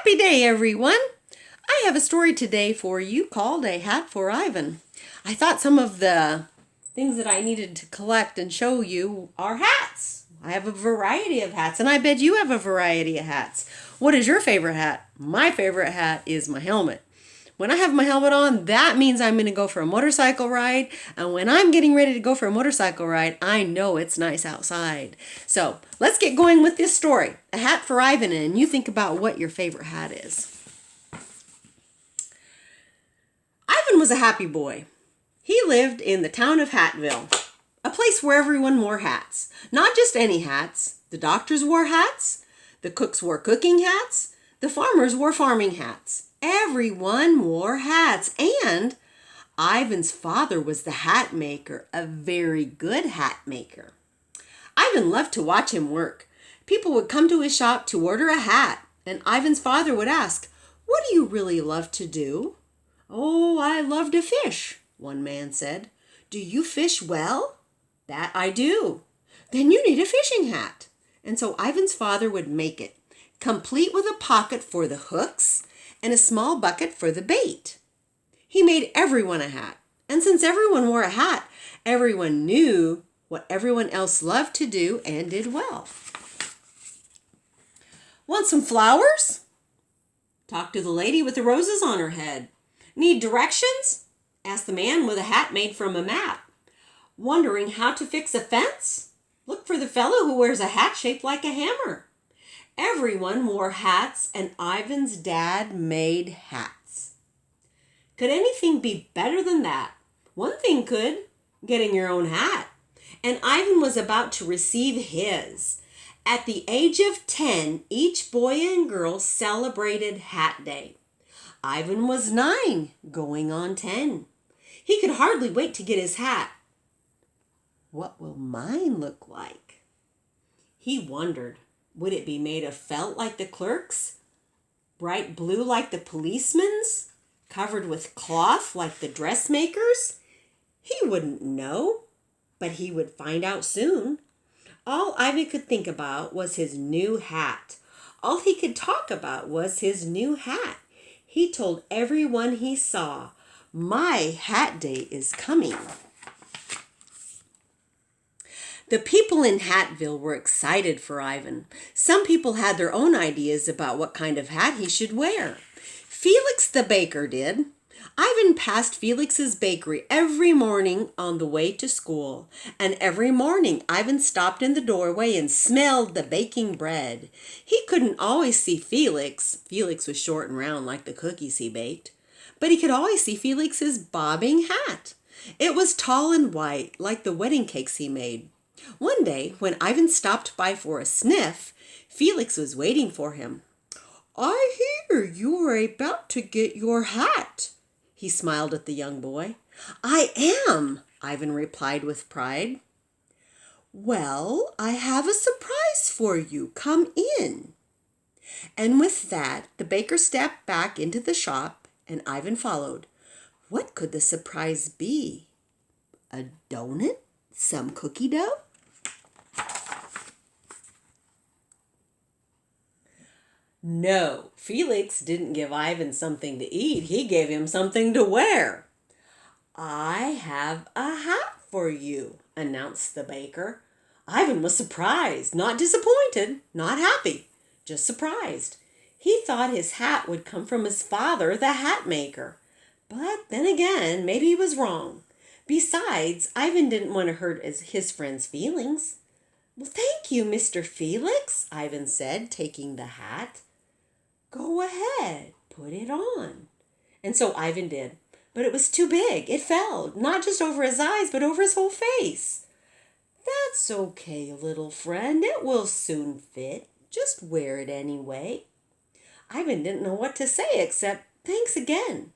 Happy day, everyone! I have a story today for you called A Hat for Ivan. I thought some of the things that I needed to collect and show you are hats. I have a variety of hats, and I bet you have a variety of hats. What is your favorite hat? My favorite hat is my helmet. When I have my helmet on, that means I'm going to go for a motorcycle ride. And when I'm getting ready to go for a motorcycle ride, I know it's nice outside. So let's get going with this story. A Hat for Ivan, and you think about what your favorite hat is. Ivan was a happy boy. He lived in the town of Hatville, a place where everyone wore hats. Not just any hats. The doctors wore hats. The cooks wore cooking hats. The farmers wore farming hats. Everyone wore hats, and Ivan's father was the hat maker, a very good hat maker. Ivan loved to watch him work. People would come to his shop to order a hat, and Ivan's father would ask, "What do you really love to do?" "Oh, I love to fish," one man said. "Do you fish well?" "That I do." "Then you need a fishing hat." And so Ivan's father would make it, complete with a pocket for the hooks and a small bucket for the bait. He made everyone a hat, and since everyone wore a hat, everyone knew what everyone else loved to do and did well. "Want some flowers?" "Talk to the lady with the roses on her head." "Need directions?" Ask the man with a hat made from a map. "Wondering how to fix a fence?" Look for the fellow who wears a hat shaped like a hammer. Everyone wore hats, and Ivan's dad made hats. Could anything be better than that? One thing could, getting your own hat. And Ivan was about to receive his. At the age of 10, each boy and girl celebrated Hat Day. Ivan was 9, going on 10. He could hardly wait to get his hat. What will mine look like? He wondered. Would it be made of felt like the clerks? Bright blue like the policeman's? Covered with cloth like the dressmakers? He wouldn't know, but he would find out soon. All Ivan could think about was his new hat. All he could talk about was his new hat. He told everyone he saw, "My hat day is coming." The people in Hatville were excited for Ivan. Some people had their own ideas about what kind of hat he should wear. Felix the baker did. Ivan passed Felix's bakery every morning on the way to school, and every morning Ivan stopped in the doorway and smelled the baking bread. He couldn't always see Felix. Felix was short and round like the cookies he baked. But he could always see Felix's bobbing hat. It was tall and white, like the wedding cakes he made. One day, when Ivan stopped by for a sniff, Felix was waiting for him. "I hear you are about to get your hat," he smiled at the young boy. "I am," Ivan replied with pride. "Well, I have a surprise for you. Come in." And with that, the baker stepped back into the shop, and Ivan followed. What could the surprise be? A donut? Some cookie dough? No, Felix didn't give Ivan something to eat. He gave him something to wear. "I have a hat for you," announced the baker. Ivan was surprised, not disappointed, not happy, just surprised. He thought his hat would come from his father, the hat maker. But then again, maybe he was wrong. Besides, Ivan didn't want to hurt his friend's feelings. "Well, thank you, Mr. Felix," Ivan said, taking the hat. "Go ahead, put it on." And so Ivan did. But it was too big. It fell, not just over his eyes, but over his whole face. "That's okay, little friend. It will soon fit. Just wear it anyway." Ivan didn't know what to say except, "Thanks again."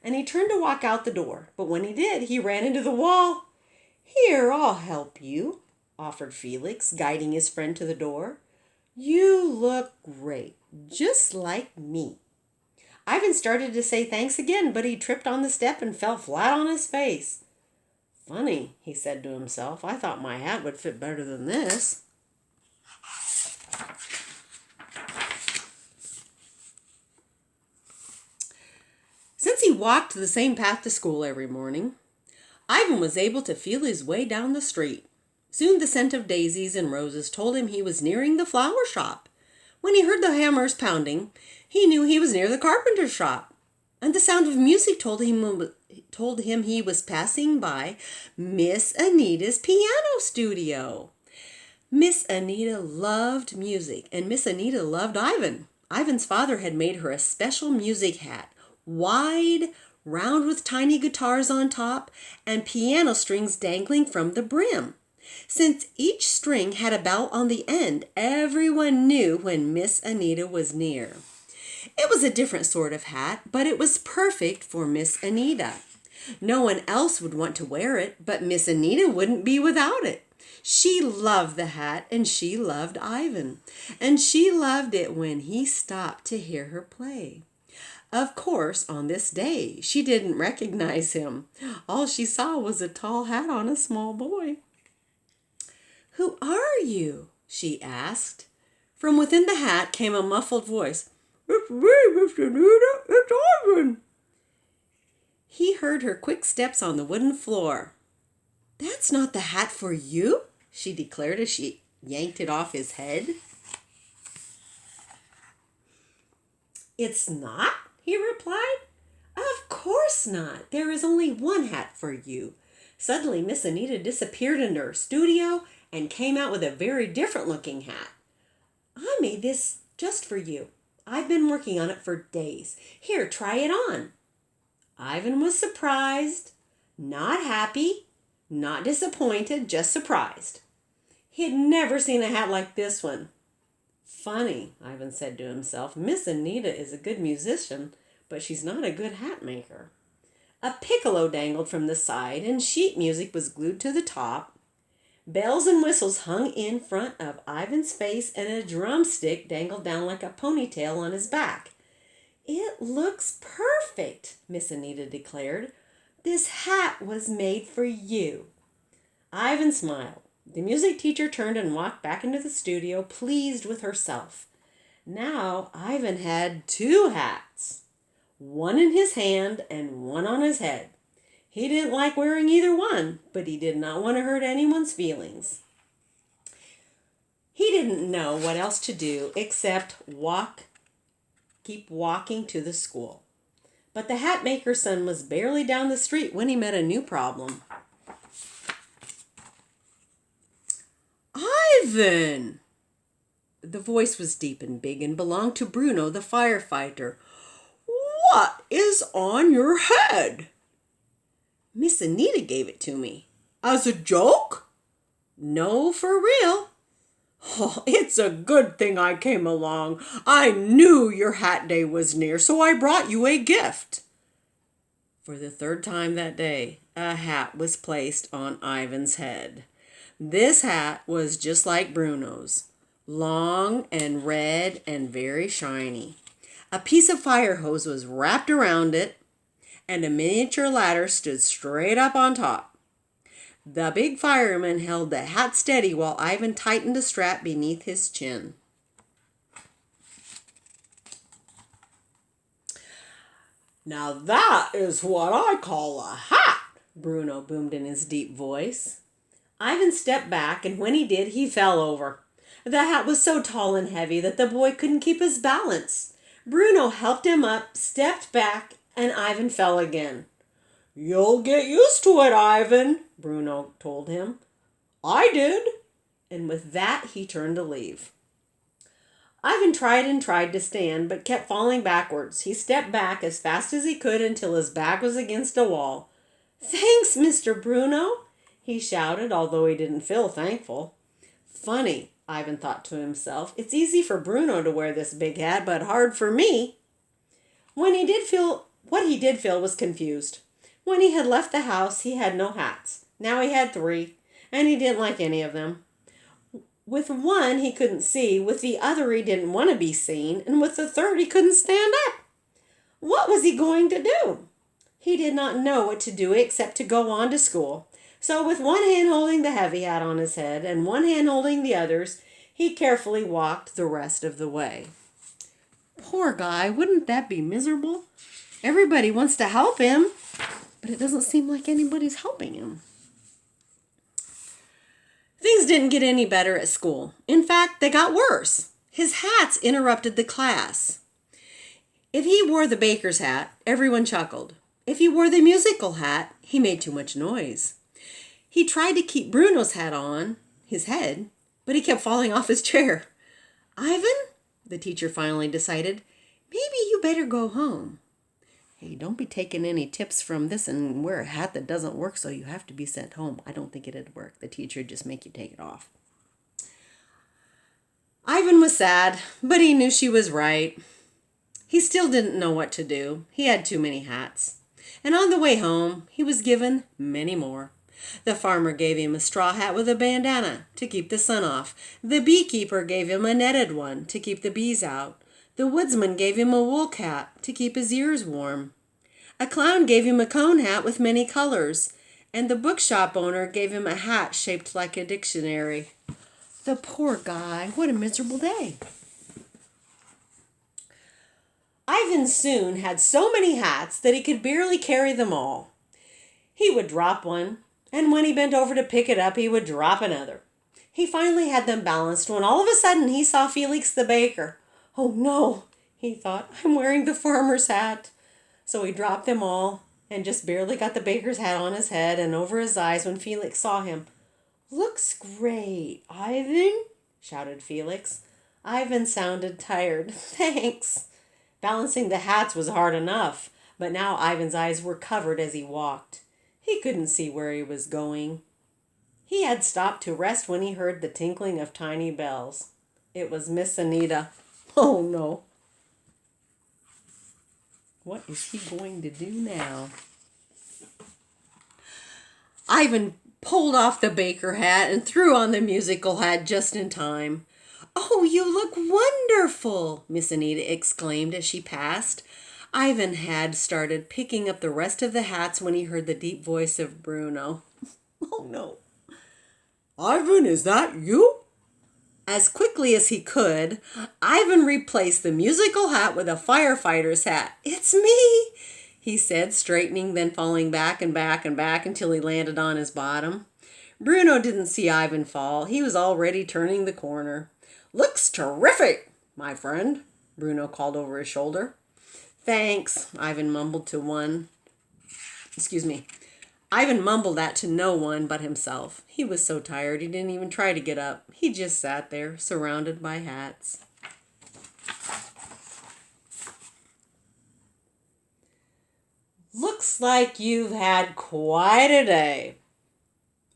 And he turned to walk out the door. But when he did, he ran into the wall. "Here, I'll help you," offered Felix, guiding his friend to the door. "You look great, just like me." Ivan started to say thanks again, but he tripped on the step and fell flat on his face. "Funny," he said to himself. "I thought my hat would fit better than this." walked the same path to school every morning. Ivan was able to feel his way down the street. Soon the scent of daisies and roses told him he was nearing the flower shop. When he heard the hammers pounding, he knew he was near the carpenter's shop. And the sound of music told him he was passing by Miss Anita's piano studio. Miss Anita loved music, and Miss Anita loved Ivan. Ivan's father had made her a special music hat, wide, round with tiny guitars on top, and piano strings dangling from the brim. Since each string had a bell on the end, everyone knew when Miss Anita was near. It was a different sort of hat, but it was perfect for Miss Anita. No one else would want to wear it, but Miss Anita wouldn't be without it. She loved the hat, and she loved Ivan, and she loved it when he stopped to hear her play. Of course, on this day, she didn't recognize him. All she saw was a tall hat on a small boy. "Who are you?" she asked. From within the hat came a muffled voice. "It's me, Miss Anita. It's Ivan." He heard her quick steps on the wooden floor. "That's not the hat for you," she declared as she yanked it off his head. "It's not?" he replied. "Of course not. There is only one hat for you." Suddenly, Miss Anita disappeared into her studio and came out with a very different looking hat. "I made this just for you. I've been working on it for days. Here, try it on." Ivan was surprised, not happy, not disappointed, just surprised. He had never seen a hat like this one. "Funny," Ivan said to himself. "Miss Anita is a good musician, but she's not a good hat maker." A piccolo dangled from the side, and sheet music was glued to the top. Bells and whistles hung in front of Ivan's face, and a drumstick dangled down like a ponytail on his back. "It looks perfect," Miss Anita declared. "This hat was made for you." Ivan smiled. The music teacher turned and walked back into the studio, pleased with herself. Now Ivan had two hats, one in his hand and one on his head. He didn't like wearing either one, but he did not want to hurt anyone's feelings. He didn't know what else to do except keep walking to the school. But the hat maker's son was barely down the street when he met a new problem. "Ivan!" The voice was deep and big and belonged to Bruno, the firefighter. "What is on your head?" "Miss Anita gave it to me." "As a joke?" "No, for real." "Oh, it's a good thing I came along. I knew your hat day was near, so I brought you a gift." For the third time that day, a hat was placed on Ivan's head. This hat was just like Bruno's, long and red and very shiny. A piece of fire hose was wrapped around it, and a miniature ladder stood straight up on top. The big fireman held the hat steady while Ivan tightened the strap beneath his chin. "Now that is what I call a hat," Bruno boomed in his deep voice. Ivan stepped back, and when he did, he fell over. The hat was so tall and heavy that the boy couldn't keep his balance. Bruno helped him up, stepped back, and Ivan fell again. "You'll get used to it, Ivan," Bruno told him. "I did." And with that, he turned to leave. Ivan tried and tried to stand, but kept falling backwards. He stepped back as fast as he could until his back was against a wall. "Thanks, Mr. Bruno," he shouted, although he didn't feel thankful. Funny, Ivan thought to himself. It's easy for Bruno to wear this big hat, but hard for me. What he did feel was confused. When he had left the house, he had no hats. Now he had 3, and he didn't like any of them. With one, he couldn't see. With the other, he didn't want to be seen. And with the third, he couldn't stand up. What was he going to do? He did not know what to do except to go on to school. So with one hand holding the heavy hat on his head and one hand holding the others, he carefully walked the rest of the way. Poor guy, wouldn't that be miserable? Everybody wants to help him, but it doesn't seem like anybody's helping him. Things didn't get any better at school. In fact, they got worse. His hats interrupted the class. If he wore the baker's hat, everyone chuckled. If he wore the musical hat, he made too much noise. He tried to keep Bruno's hat on his head, but he kept falling off his chair. Ivan, the teacher finally decided, maybe you better go home. Hey, don't be taking any tips from this and wear a hat that doesn't work, so you have to be sent home. I don't think it'd work. The teacher would just make you take it off. Ivan was sad, but he knew she was right. He still didn't know what to do. He had too many hats. And on the way home, he was given many more. The farmer gave him a straw hat with a bandana to keep the sun off. The beekeeper gave him a netted one to keep the bees out. The woodsman gave him a wool cap to keep his ears warm. A clown gave him a cone hat with many colors. And the bookshop owner gave him a hat shaped like a dictionary. The poor guy, what a miserable day. Ivan soon had so many hats that he could barely carry them all. He would drop one, and when he bent over to pick it up, he would drop another. He finally had them balanced when all of a sudden he saw Felix the baker. Oh no, he thought, I'm wearing the farmer's hat. So he dropped them all and just barely got the baker's hat on his head and over his eyes when Felix saw him. Looks great, Ivan, shouted Felix. Ivan sounded tired. Thanks. Balancing the hats was hard enough, but now Ivan's eyes were covered as he walked. He couldn't see where he was going. He had stopped to rest when he heard the tinkling of tiny bells. It was Miss Anita. Oh no. What is he going to do now? Ivan pulled off the baker hat and threw on the musical hat just in time. Oh, you look wonderful, Miss Anita exclaimed as she passed. Ivan had started picking up the rest of the hats when he heard the deep voice of Bruno. Oh, no. Ivan, is that you? As quickly as he could, Ivan replaced the musical hat with a firefighter's hat. It's me, he said, straightening, then falling back and back and back until he landed on his bottom. Bruno didn't see Ivan fall. He was already turning the corner. Looks terrific, my friend, Bruno called over his shoulder. Thanks, Ivan mumbled Ivan mumbled that to no one but himself. He was so tired he didn't even try to get up. He just sat there, surrounded by hats. Looks like you've had quite a day.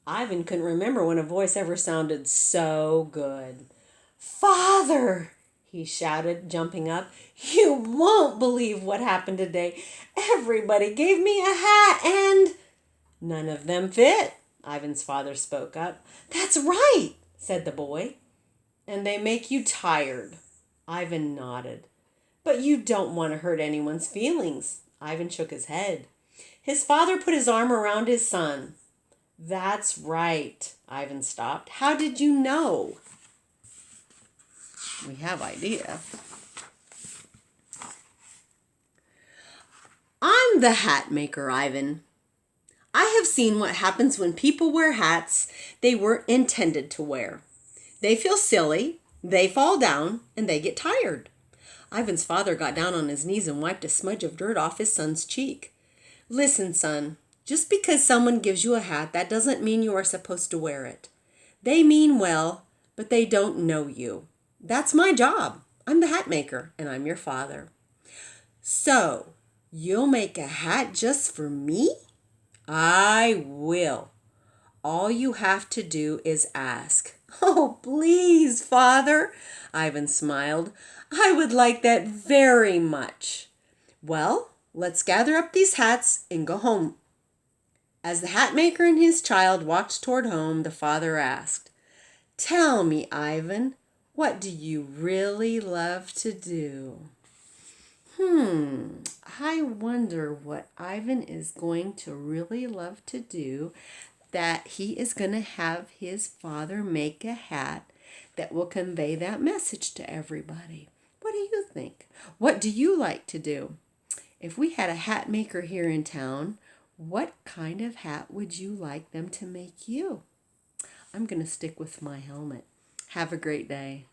Ivan couldn't remember when a voice ever sounded so good. Father, he shouted, jumping up. You won't believe what happened today. Everybody gave me a hat and... None of them fit, Ivan's father spoke up. That's right, said the boy. And they make you tired. Ivan nodded. But you don't want to hurt anyone's feelings. Ivan shook his head. His father put his arm around his son. That's right, Ivan stopped. How did you know? We have idea. I'm the hat maker, Ivan. I have seen what happens when people wear hats they weren't intended to wear. They feel silly, they fall down, and they get tired. Ivan's father got down on his knees and wiped a smudge of dirt off his son's cheek. Listen, son, just because someone gives you a hat, that doesn't mean you are supposed to wear it. They mean well, but they don't know you. That's my job. I'm the hat maker, and I'm your father. So, you'll make a hat just for me? I will. All you have to do is ask. Oh, please, Father, Ivan smiled. I would like that very much. Well, let's gather up these hats and go home. As the hat maker and his child walked toward home, the father asked, Tell me, Ivan, what do you really love to do? I wonder what Ivan is going to really love to do that he is going to have his father make a hat that will convey that message to everybody. What do you think? What do you like to do? If we had a hat maker here in town, what kind of hat would you like them to make you? I'm going to stick with my helmet. Have a great day.